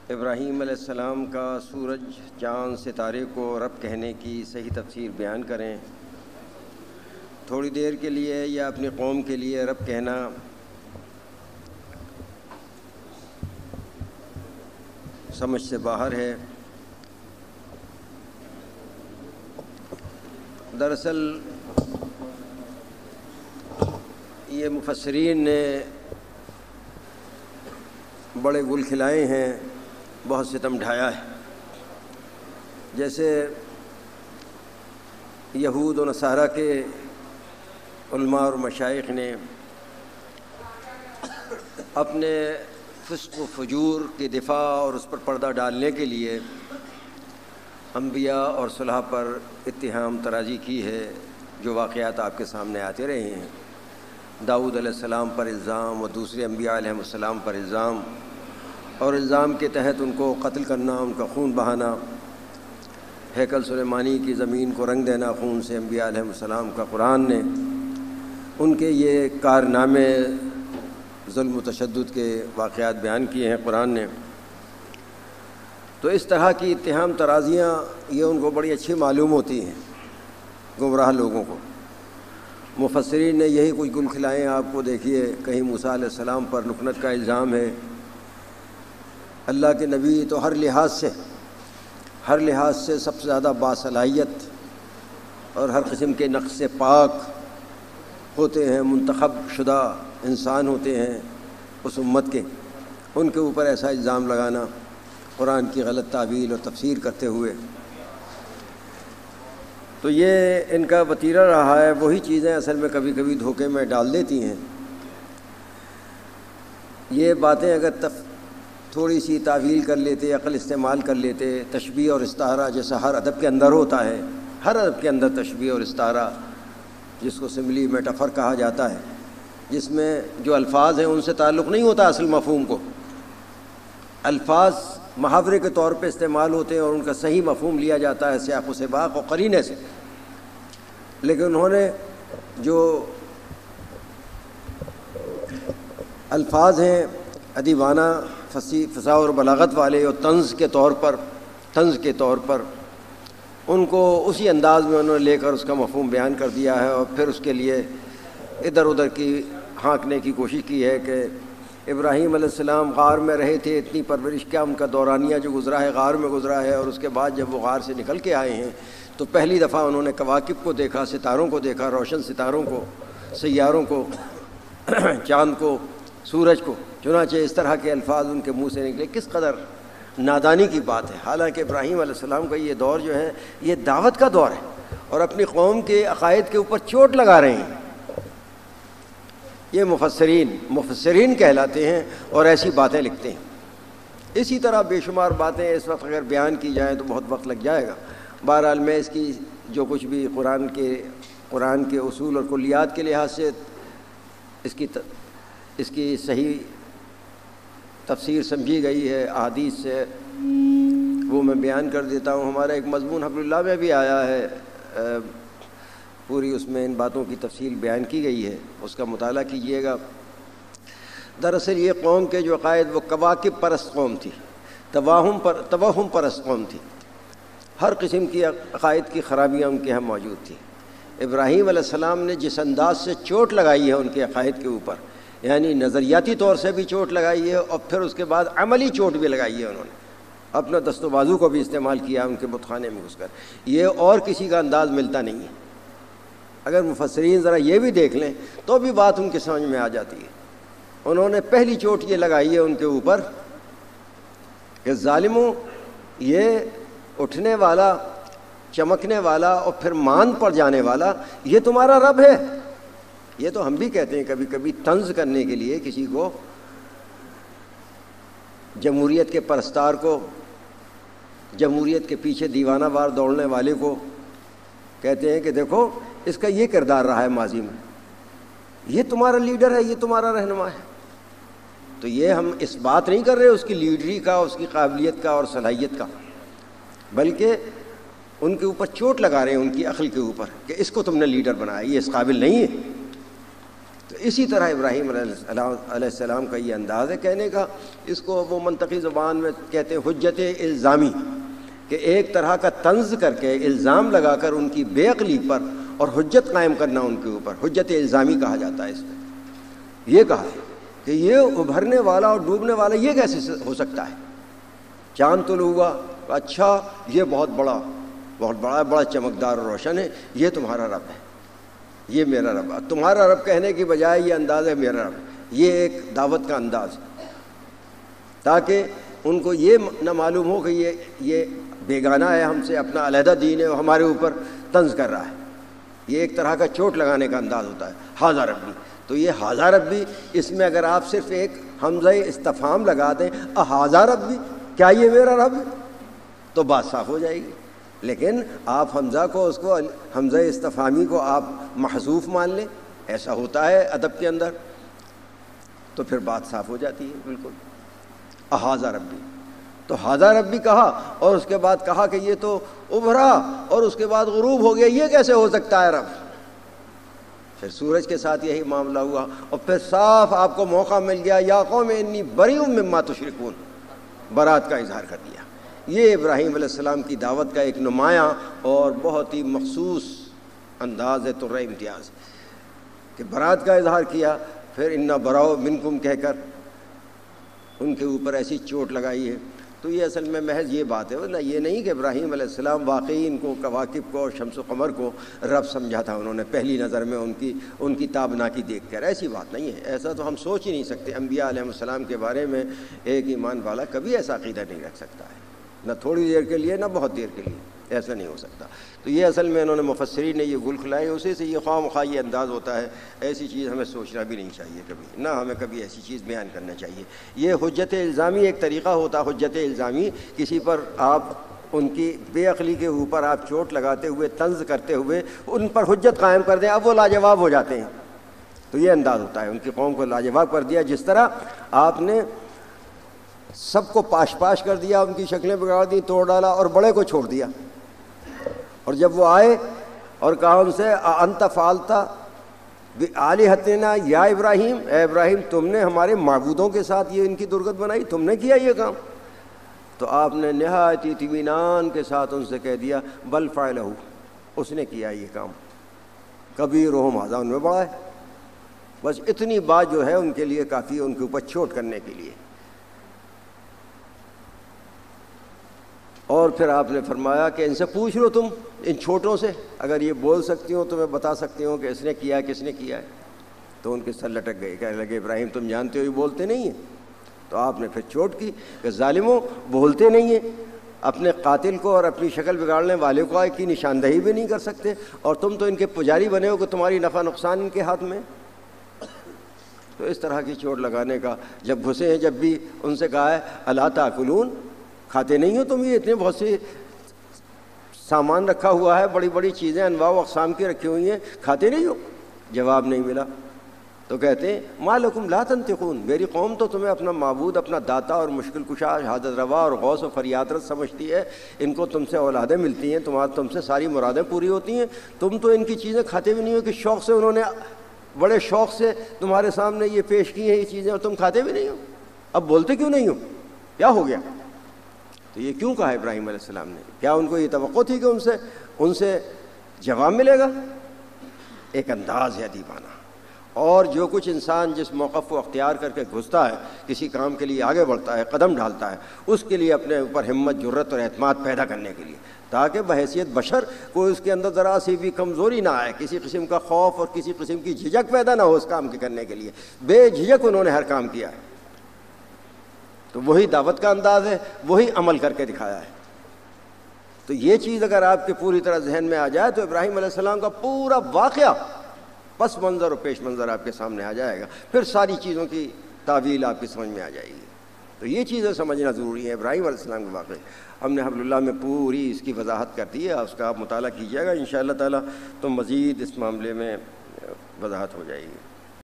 ابراہیم علیہ السلام کا سورج، چاند، ستارے کو رب کہنے کی صحیح تفسیر بیان کریں۔ تھوڑی دیر کے لیے یا اپنی قوم کے لیے رب کہنا سمجھ سے باہر ہے۔ دراصل یہ مفسرین نے بڑے گل کھلائے ہیں، بہت ستم ڈھایا ہے۔ جیسے یہود و نصارہ کے علماء اور مشائخ نے اپنے فسق و فجور کے دفاع اور اس پر پردہ ڈالنے کے لیے انبیاء اور صلحاء پر اتہام ترازی کی ہے، جو واقعات آپ کے سامنے آتے رہے ہیں۔ داؤد علیہ السلام پر الزام اور دوسرے انبیاء علیہ السلام پر الزام، اور الزام کے تحت ان کو قتل کرنا، ان کا خون بہانا، ہیکل سلیمانی کی زمین کو رنگ دینا خون سے انبیاء علیہ السلام کا۔ قرآن نے ان کے یہ کارنامے، ظلم و تشدد کے واقعات بیان کیے ہیں قرآن نے۔ تو اس طرح کی اتہام ترازیاں یہ ان کو بڑی اچھی معلوم ہوتی ہیں گمراہ لوگوں کو۔ مفسرین نے یہی کچھ گل کھلائے ہیں آپ کو۔ دیکھیے، کہیں موسیٰ علیہ السلام پر لکنت کا الزام ہے۔ اللہ کے نبی تو ہر لحاظ سے سب سے زیادہ باصلاحیت اور ہر قسم کے نقص سے پاک ہوتے ہیں، منتخب شدہ انسان ہوتے ہیں اس امت کے۔ ان کے اوپر ایسا الزام لگانا قرآن کی غلط تعبیر اور تفسیر کرتے ہوئے، تو یہ ان کا وتیرہ رہا ہے۔ وہی چیزیں اصل میں کبھی کبھی دھوکے میں ڈال دیتی ہیں۔ یہ باتیں اگر تھوڑی سی تعویل کر لیتے، عقل استعمال کر لیتے، تشبیہ اور استعارہ جیسا ہر ادب کے اندر ہوتا ہے، ہر ادب کے اندر تشبیہ اور استعارہ، جس کو سملی میٹافر کہا جاتا ہے، جس میں جو الفاظ ہیں ان سے تعلق نہیں ہوتا اصل مفہوم کو۔ الفاظ محاورے کے طور پہ استعمال ہوتے ہیں اور ان کا صحیح مفہوم لیا جاتا ہے سیاق و سباق اور قرینے سے، لیکن انہوں نے جو الفاظ ہیں ادیبانہ، فصاحت اور بلاغت والے اور طنز کے طور پر ان کو اسی انداز میں انہوں نے لے کر اس کا مفہوم بیان کر دیا ہے، اور پھر اس کے لیے ادھر ادھر کی ہانکنے کی کوشش کی ہے کہ ابراہیم علیہ السلام غار میں رہے تھے، اتنی پرورش کیا ان کا دورانیہ جو گزرا ہے غار میں گزرا ہے، اور اس کے بعد جب وہ غار سے نکل کے آئے ہیں تو پہلی دفعہ انہوں نے کواکب کو دیکھا، ستاروں کو دیکھا، روشن ستاروں کو، سیاروں کو، چاند کو، سورج کو۔ چنانچہ اس طرح کے الفاظ ان کے منہ سے نکلے۔ کس قدر نادانی کی بات ہے! حالانکہ ابراہیم علیہ السلام کا یہ دور جو ہے یہ دعوت کا دور ہے، اور اپنی قوم کے عقائد کے اوپر چوٹ لگا رہے ہیں۔ یہ مفسرین کہلاتے ہیں اور ایسی باتیں لکھتے ہیں۔ اسی طرح بے شمار باتیں اس وقت اگر بیان کی جائیں تو بہت وقت لگ جائے گا۔ بہرحال میں اس کی جو کچھ بھی قرآن کے اصول اور کلیات کے لحاظ سے اس کی صحیح تفسیر سمجھی گئی ہے احادیث سے، وہ میں بیان کر دیتا ہوں۔ ہمارا ایک مضمون حبل اللہ میں بھی آیا ہے، پوری اس میں ان باتوں کی تفصیل بیان کی گئی ہے، اس کا مطالعہ کیجیے گا۔ دراصل یہ قوم کے جو عقائد وہ کواکب پرست قوم تھی، توہم پرست قوم تھی۔ ہر قسم کی عقائد کی خرابیاں ان کے ہاں موجود تھیں۔ ابراہیم علیہ السلام نے جس انداز سے چوٹ لگائی ہے ان کے عقائد کے اوپر، یعنی نظریاتی طور سے بھی چوٹ لگائی ہے اور پھر اس کے بعد عملی چوٹ بھی لگائی ہے، انہوں نے اپنا دست و بازو کو بھی استعمال کیا ان کے بت خانے میں گھس کر۔ یہ اور کسی کا انداز ملتا نہیں ہے۔ اگر مفسرین ذرا یہ بھی دیکھ لیں تو بھی بات ان کے سمجھ میں آ جاتی ہے۔ انہوں نے پہلی چوٹ یہ لگائی ہے ان کے اوپر کہ ظالموں، یہ اٹھنے والا، چمکنے والا اور پھر مان پڑ جانے والا یہ تمہارا رب ہے۔ یہ تو ہم بھی کہتے ہیں کبھی کبھی طنز کرنے کے لیے کسی کو، جمہوریت کے پرستار کو، جمہوریت کے پیچھے دیوانہ وار دوڑنے والے کو کہتے ہیں کہ دیکھو اس کا یہ کردار رہا ہے ماضی میں، یہ تمہارا لیڈر ہے، یہ تمہارا رہنما ہے۔ تو یہ ہم اس بات نہیں کر رہے اس کی لیڈری کا، اس کی قابلیت کا اور صلاحیت کا، بلکہ ان کے اوپر چوٹ لگا رہے ہیں، ان کی عقل کے اوپر، کہ اس کو تم نے لیڈر بنایا، یہ اس قابل نہیں ہے۔ تو اسی طرح ابراہیم علیہ السلام کا یہ انداز ہے کہنے کا، اس کو وہ منطقی زبان میں کہتے ہیں حجت الزامی، کہ ایک طرح کا طنز کر کے الزام لگا کر ان کی بے عقلی پر اور حجت قائم کرنا ان کے اوپر، حجت الزامی کہا جاتا ہے اس میں۔ یہ کہا کہ یہ ابھرنے والا اور ڈوبنے والا یہ کیسے ہو سکتا ہے؟ چاند طلوع ہوا، اچھا یہ بہت بڑا چمکدار اور روشن ہے، یہ تمہارا رب ہے، یہ میرا رب ہے۔ تمہارا رب کہنے کی بجائے یہ انداز ہے میرا رب، یہ ایک دعوت کا انداز، تاکہ ان کو یہ نہ معلوم ہو کہ یہ بیگانہ ہے ہم سے، اپنا علیحدہ دین ہے، ہمارے اوپر طنز کر رہا ہے۔ یہ ایک طرح کا چوٹ لگانے کا انداز ہوتا ہے، ھذا ربی۔ تو یہ ھذا ربی، اس میں اگر آپ صرف ایک حمزہ استفہام لگا دیں، اھذا ربی، کیا یہ میرا رب ہے، تو بات صاف ہو جائے گی۔ لیکن آپ حمزہ کو، اس کو حمزہ استفہامی کو آپ محذوف مان لیں، ایسا ہوتا ہے ادب کے اندر، تو پھر بات صاف ہو جاتی ہے بالکل۔ اھذا ربی، تو ھذا ربی کہا، اور اس کے بعد کہا کہ یہ تو ابھرا اور اس کے بعد غروب ہو گیا، یہ کیسے ہو سکتا ہے رب؟ پھر سورج کے ساتھ یہی معاملہ ہوا، اور پھر صاف آپ کو موقع مل گیا، یا قوم انی بریء مما تشرکون، برات کا اظہار کر دیا۔ یہ ابراہیم علیہ السلام کی دعوت کا ایک نمایاں اور بہت ہی مخصوص انداز ہے، طر امتیاز، کہ برات کا اظہار کیا، پھر انا براء منکم کہہ کر ان کے اوپر ایسی چوٹ لگائی ہے۔ تو یہ اصل میں محض یہ بات ہے، ورنہ یہ نہیں کہ ابراہیم علیہ السلام واقعی ان کو کواکب کو اور شمس و قمر کو رب سمجھا تھا انہوں نے پہلی نظر میں ان کی تابناکی دیکھ کر، ایسی بات نہیں ہے، ایسا تو ہم سوچ ہی نہیں سکتے۔ انبیاء علیہ السلام کے بارے میں ایک ایمان والا کبھی ایسا عقیدہ نہیں رکھ سکتا ہے، نہ تھوڑی دیر کے لیے نہ بہت دیر کے لیے، ایسا نہیں ہو سکتا۔ تو یہ اصل میں انہوں نے مفسرین نے یہ گل کھلائے، اسی سے یہ خواہ مخواہ یہ انداز ہوتا ہے۔ ایسی چیز ہمیں سوچنا بھی نہیں چاہیے کبھی، نہ ہمیں کبھی ایسی چیز بیان کرنا چاہیے۔ یہ حجت الزامی ایک طریقہ ہوتا ہے، حجت الزامی، کسی پر آپ ان کی بے عقلی کے اوپر آپ چوٹ لگاتے ہوئے، طنز کرتے ہوئے ان پر حجت قائم کر دیں، اب وہ لاجواب ہو جاتے ہیں۔ تو یہ انداز ہوتا ہے، ان کی قوم کو لاجواب کر دیا، جس طرح آپ نے سب کو پاش کر دیا، ان کی شکلیں بگاڑ دی، توڑ ڈالا، اور بڑے کو چھوڑ دیا۔ اور جب وہ آئے اور کہا ان سے انت فعلت بآلہتنا یا ابراہیم، اے ابراہیم تم نے ہمارے معبودوں کے ساتھ یہ ان کی درگت بنائی، تم نے کیا یہ کام؟ تو آپ نے نہایت اطمینان کے ساتھ ان سے کہہ دیا بل فعلہ، اس نے کیا یہ کام، کبیرہم ھذا، ان میں بڑا ہے۔ بس اتنی بات جو ہے ان کے لیے کافی ہے، ان کے اوپر چوٹ کرنے کے لیے۔ اور پھر آپ نے فرمایا کہ ان سے پوچھ لو تم، ان چھوٹوں سے، اگر یہ بول سکتی ہوں تو میں بتا سکتی ہوں کہ اس نے کیا ہے، کس نے کیا ہے۔ تو ان کے سر لٹک گئے، کہنے لگے ابراہیم تم جانتے ہو یہ بولتے نہیں ہیں۔ تو آپ نے پھر چوٹ کی کہ ظالموں، بولتے نہیں ہیں، اپنے قاتل کو اور اپنی شکل بگاڑنے والے کو کی نشاندہی بھی نہیں کر سکتے، اور تم تو ان کے پجاری بنے ہو کہ تمہاری نفع نقصان ان کے ہاتھ میں۔ تو اس طرح کی چوٹ لگانے کا جب گھسے ہیں، جب بھی ان سے کہا ہے الا تاکلون، کھاتے نہیں ہو تم؟ یہ اتنے بہت سے سامان رکھا ہوا ہے، بڑی بڑی چیزیں انواع و اقسام کی رکھی ہوئی ہیں، کھاتے نہیں ہو؟ جواب نہیں ملا۔ تو کہتے ہیں ما لکم لا تنطقون، میری قوم تو تمہیں اپنا معبود، اپنا داتا اور مشکل کشا، حاجت روا اور غوث و فریاد رس سمجھتی ہے، ان کو تم سے اولادیں ملتی ہیں، تم سے ساری مرادیں پوری ہوتی ہیں، تم تو ان کی چیزیں کھاتے بھی نہیں ہو، کہ شوق سے انہوں نے بڑے شوق سے تمہارے سامنے یہ پیش کی ہیں یہ چیزیں، اور تم کھاتے بھی نہیں ہو، اب بولتے کیوں نہیں ہو؟ کیا ہو گیا؟ تو یہ کیوں کہا ابراہیم علیہ السلام نے؟ کیا ان کو یہ توقع تھی کہ ان سے جواب ملے گا؟ ایک انداز ہے ادیبانہ۔ اور جو کچھ انسان جس موقف کو اختیار کر کے گھستا ہے، کسی کام کے لیے آگے بڑھتا ہے، قدم ڈالتا ہے، اس کے لیے اپنے اوپر ہمت، جرت اور اعتماد پیدا کرنے کے لیے، تاکہ بحیثیت بشر کوئی اس کے اندر ذرا سی بھی کمزوری نہ آئے، کسی قسم کا خوف اور کسی قسم کی جھجک پیدا نہ ہو اس کام کے کرنے کے لیے، بے جھجک انہوں نے ہر کام کیا ہے۔ تو وہی دعوت کا انداز ہے، وہی عمل کر کے دکھایا ہے۔ تو یہ چیز اگر آپ کے پوری طرح ذہن میں آ جائے تو ابراہیم علیہ السلام کا پورا واقعہ پس منظر اور پیش منظر آپ کے سامنے آ جائے گا، پھر ساری چیزوں کی تعویل آپ کی سمجھ میں آ جائے گی۔ تو یہ چیزیں سمجھنا ضروری ہے۔ ابراہیم علیہ السلام کے واقعے ہم نے حبل اللہ میں پوری اس کی وضاحت کر دی ہے، اس کا آپ مطالعہ کیجیے گا، انشاءاللہ تعالیٰ تو مزید اس معاملے میں وضاحت ہو جائے گی۔